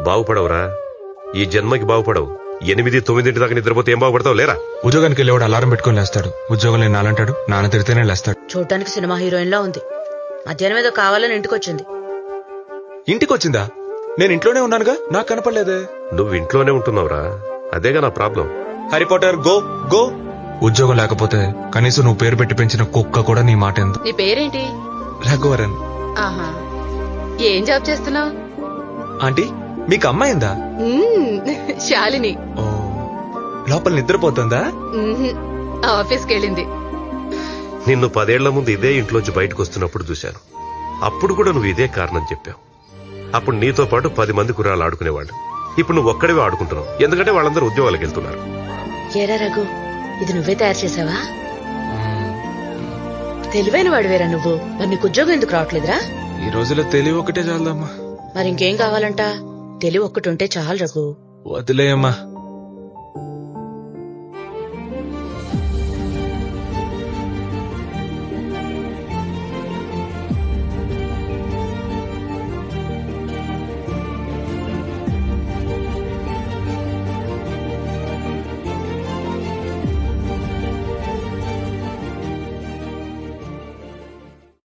బాగుపడవురా, ఈ జన్మకి బాగుపడవు. 8-9 దాకా నిద్రపోతే ఏం బాగుపడతావు లేరా? ఉద్యోగానికి వెళ్ళేవాడు అలారం పెట్టుకుని లేస్తాడు, ఉద్యోగం లేని నాలంటాడు, నాన్న తిడితేనే లేస్తాడు. చూడటానికి సినిమా హీరోయిన్ లా ఉంది. మధ్యాహ్నం ఏదో కావాలని ఇంటికొచ్చింది. ఇంటికి వచ్చిందా? నేను ఇంట్లోనే ఉన్నానుగా, నాకు కనపడలేదే. నువ్వు ఇంట్లోనే ఉంటున్నావురా, అదేగా నా problem. Harry Potter go go. ఉద్యోగం లేకపోతే కనీసం నువ్వు పేరు పెట్టి పెంచిన కుక్క కూడా నీ మాట ఎందుకు? నీ పేరేంటి? రఘువరన్. ఆహా, ఏం జాబ్ చేస్తున్నావు? ఆంటీ మీకు అమ్మాయిందా? శాలిని. ఓ, లోపల నిద్రపోతుందా? ఆఫీస్కి వెళ్ళింది. నిన్ను 10 ఏళ్ల ముందు ఇదే ఇంట్లోంచి బయటకు వస్తున్నప్పుడు చూశాను. అప్పుడు కూడా నువ్వు ఇదే కారణం చెప్పావు. అప్పుడు నీతో పాటు 10 మంది కుర్రాళ్ళు ఆడుకునేవాళ్ళు. ఇప్పుడు నువ్వు ఒక్కడివే ఆడుకుంటున్నావు, ఎందుకంటే వాళ్ళందరూ ఉద్యోగాలకు వెళ్తున్నారు. ఏరా రఘు, ఇది నువ్వే తయారు చేసావా? తెలివైన వాడివేరా నువ్వు. మరి నీకు ఉద్యోగం ఎందుకు రావట్లేదురా? ఈ రోజులో తెలివి ఒకటే చాలమ్మా. మరి ఇంకేం కావాలంట? తెలివి ఒక్కటి ఉంటే చాలు రఘు. వదిలేయమ్మా.